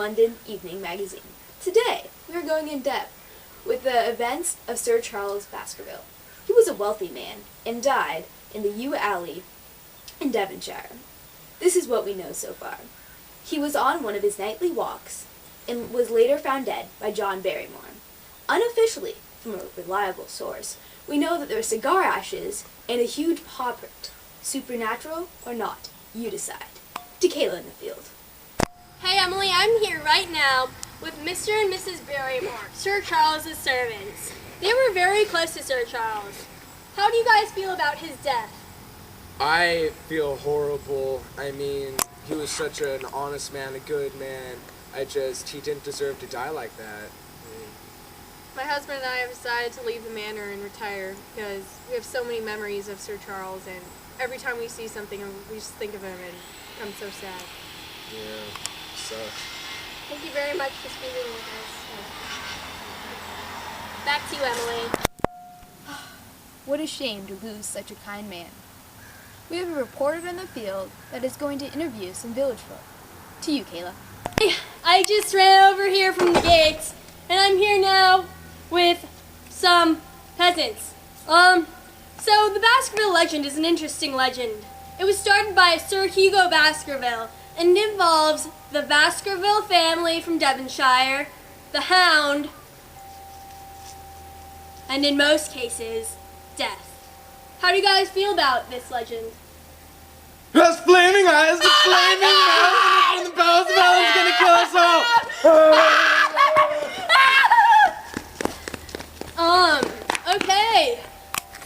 London Evening Magazine. Today, we are going in depth with the events of Sir Charles Baskerville. He was a wealthy man and died in the Yew Alley in Devonshire. This is what we know so far. He was on one of his nightly walks and was later found dead by John Barrymore. Unofficially, from a reliable source, we know that there were cigar ashes and a huge paw print. Supernatural or not, you decide. To Kayla in the field. Hey Emily, I'm here right now with Mr. and Mrs. Barrymore, Sir Charles's servants. They were very close to Sir Charles. How do you guys feel about his death? I feel horrible. I mean, he was such an honest man, a good man. He didn't deserve to die like that. My husband and I have decided to leave the manor and retire because we have so many memories of Sir Charles, and every time we see something, we just think of him and become so sad. Yeah, sucks. Thank you very much for speaking with us. Back to you, Emily. What a shame to lose such a kind man. We have a reporter in the field that is going to interview some village folk. To you, Kayla. I just ran over here from the gates, and I'm here now with some peasants. So the Baskerville legend is an interesting legend. It was started by Sir Hugo Baskerville, and involves the Baskerville family from Devonshire, the Hound, and in most cases, death. How do you guys feel about this legend? Those flaming eyes, the flaming eyes, and the Baskerville is gonna kill us all! Okay.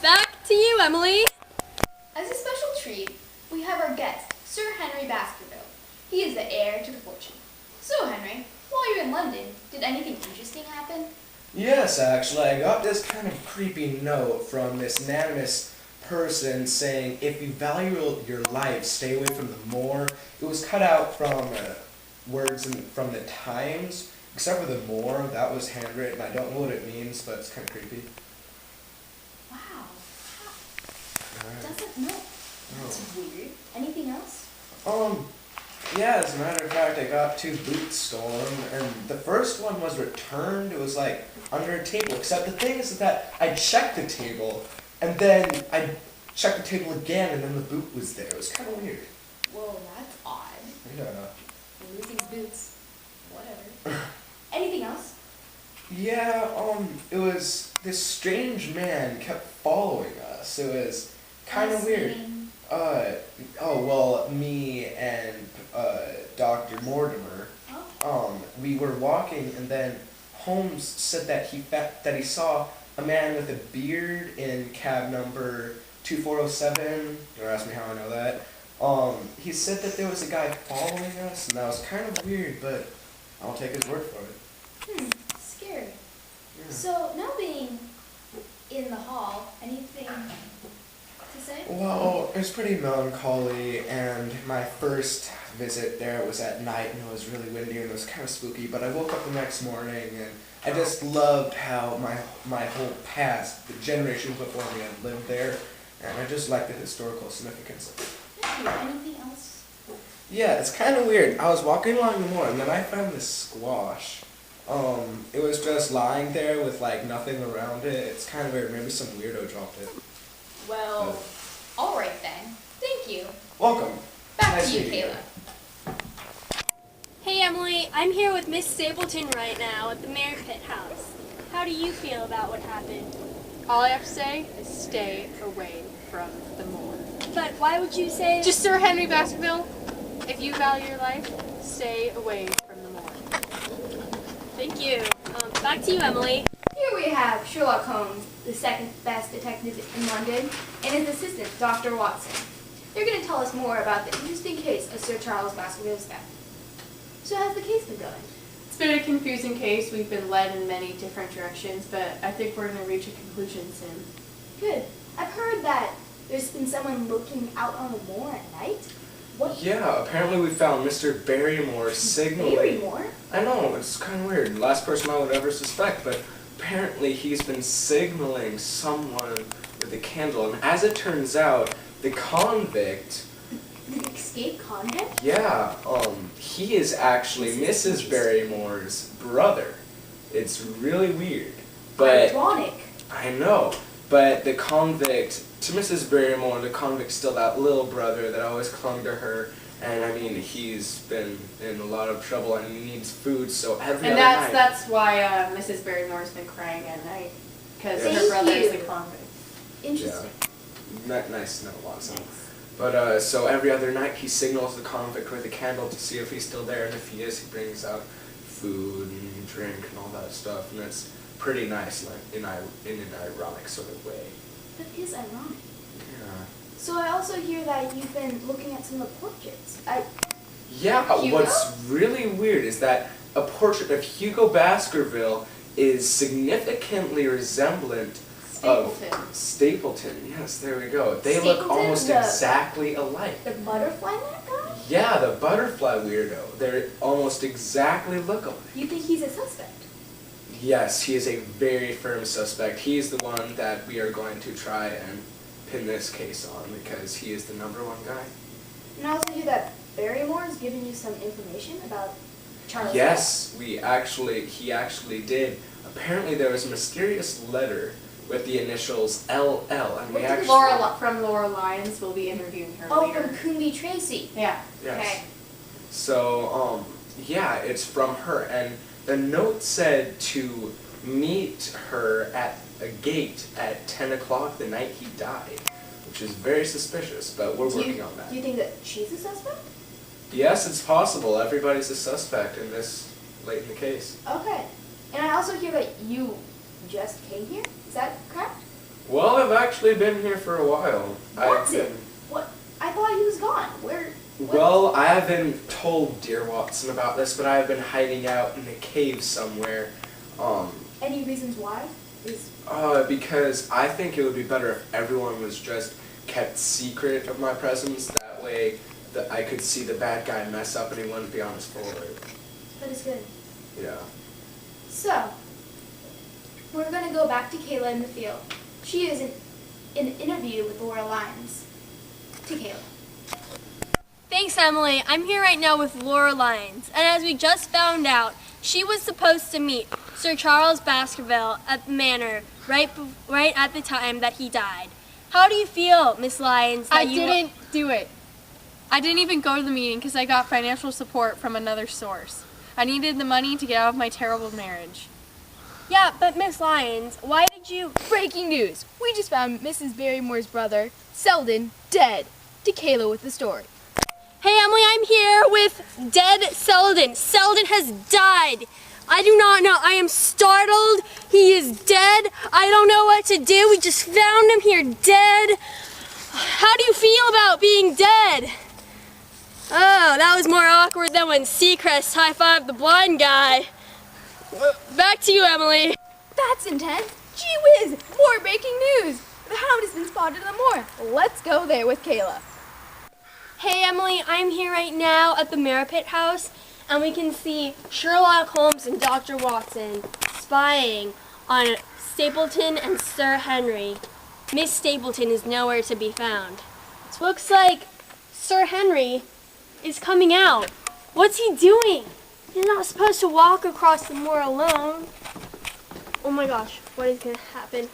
Back to you, Emily. As a special treat, we have our guest, Sir Henry Baskerville. He is the heir to the fortune. So, Henry, while you're in London, did anything interesting happen? Yes, actually, I got this kind of creepy note from this anonymous person saying, if you value your life, stay away from the moor. It was cut out from words from the Times, except for the moor. That was handwritten. I don't know what it means, but it's kind of creepy. Wow. Doesn't know. That's weird. Anything else? Yeah, as a matter of fact, I got 2 boots stolen, and the first one was returned. It was like under a table, except the thing is that I checked the table, and then I checked the table again, and then the boot was there. It was kind of weird. Whoa, that's odd. Yeah. Losing boots. Whatever. Anything else? Yeah, it was this strange man kept following us. It was kind of weird. Me and Dr. Mortimer, we were walking, and then Holmes said that he saw a man with a beard in cab number 2407. Don't ask me how I know that. He said that there was a guy following us, and that was kind of weird, but I'll take his word for it. Scary. Yeah. So, now being in the hall, anything to say? Well, it was pretty melancholy, and my first visit there was at night, and it was really windy, and it was kind of spooky, but I woke up the next morning, and I just loved how my whole past, the generations before me had lived there, and I just liked the historical significance of it. Thank you. Anything else? Yeah, it's kind of weird. I was walking along the moor, and then I found this squash. It was just lying there with, like, nothing around it. It's kind of weird. Maybe some weirdo dropped it. Well, alright then. Thank you. Welcome. Back Nice to you, meeting you. Kayla. Hey, Emily. I'm here with Miss Stapleton right now at the Mayor Pit House. How do you feel about what happened? All I have to say is stay away from the moor. But why would you say... Just Sir Henry Baskerville, if you value your life, stay away from the moor. Thank you. Back to you, Emily. Here we have Sherlock Holmes, the second best detective in London, and his assistant, Dr. Watson. They're going to tell us more about the interesting case of Sir Charles Baskerville's death. So how's the case been going? It's been a confusing case. We've been led in many different directions, but I think we're going to reach a conclusion soon. Good. I've heard that there's been someone looking out on the moor at night. What? Yeah, apparently we found Mr. Barrymore signaling. Barrymore? I know, it's kind of weird. Last person I would ever suspect, but apparently he's been signaling someone with a candle. And as it turns out, the convict An escaped convict? Yeah, he is actually Mrs. Barrymore's brother. It's really weird. But Ironic. I know. But the convict, to Mrs. Barrymore, the convict's still that little brother that always clung to her. And I mean, he's been in a lot of trouble and he needs food, so every And other night. that's why Mrs. Barrymore's been crying at night. Because Yes. her brother is Thank a you. convict. Interesting. Nice to know, Watson. But so every other night he signals the convict with a candle to see if he's still there, and if he is, he brings out food and drink and all that stuff, and it's pretty nice, like in an ironic sort of way. That is ironic. Yeah. So I also hear that you've been looking at some of the portraits. Yeah. Hugo? What's really weird is that a portrait of Hugo Baskerville is significantly resemblant Stapleton. of Stapleton. Yes, there we go. They look Stapleton, almost the- exactly alike. The butterfly net guy? Yeah, the butterfly weirdo. They're almost exactly look alike. You think he's a suspect? Yes, he is a very firm suspect. He's the one that we are going to try and pin this case on because he is the #1 guy. And I also hear that Barrymore's given you some information about Charles. Yes, he actually did. Apparently there was a mysterious letter with the initials LL, and we What did actually... Laura Lyons will be interviewing her Oh, later. from Coombe Tracy. Yeah. Yes. Okay. So, yeah, it's from her, and the note said to meet her at a gate at 10 o'clock the night he died, which is very suspicious, but we're working on that. Do you think that she's a suspect? Yes, it's possible. Everybody's a suspect in this late in the case. Okay. And I also hear that you just came here. Is that correct? Well, I've actually been here for a while. Watson. What? I thought he was gone. Where? Well, I haven't told dear Watson about this, but I have been hiding out in a cave somewhere. Any reasons why? Because I think it would be better if everyone was just kept secret of my presence. That way, I could see the bad guy mess up and he wouldn't be on his forward. That is good. Yeah. So, we're going to go back to Kayla in the field. She is in an interview with Laura Lyons. To Kayla. Thanks, Emily. I'm here right now with Laura Lyons, and as we just found out, she was supposed to meet Sir Charles Baskerville at the manor right at the time that he died. How do you feel, Miss Lyons? I didn't do it. I didn't even go to the meeting because I got financial support from another source. I needed the money to get out of my terrible marriage. Yeah, but Miss Lyons, why did you... Breaking news. We just found Mrs. Barrymore's brother, Selden, dead. To Kayla with the story. Hey, Emily, I'm here with dead Selden. Selden has died. I do not know. I am startled. He is dead. I don't know what to do. We just found him here dead. How do you feel about being dead? Oh, that was more awkward than when Seacrest high-fived the blind guy. Back to you, Emily. That's intense. Gee whiz, more breaking news. The hound has been spotted in the moor. Let's go there with Kayla. Hey, Emily, I'm here right now at the Merripit House, and we can see Sherlock Holmes and Dr. Watson spying on Stapleton and Sir Henry. Miss Stapleton is nowhere to be found. It looks like Sir Henry is coming out. What's he doing? He's not supposed to walk across the moor alone. Oh my gosh, what is going to happen?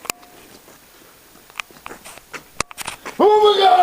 Oh my God!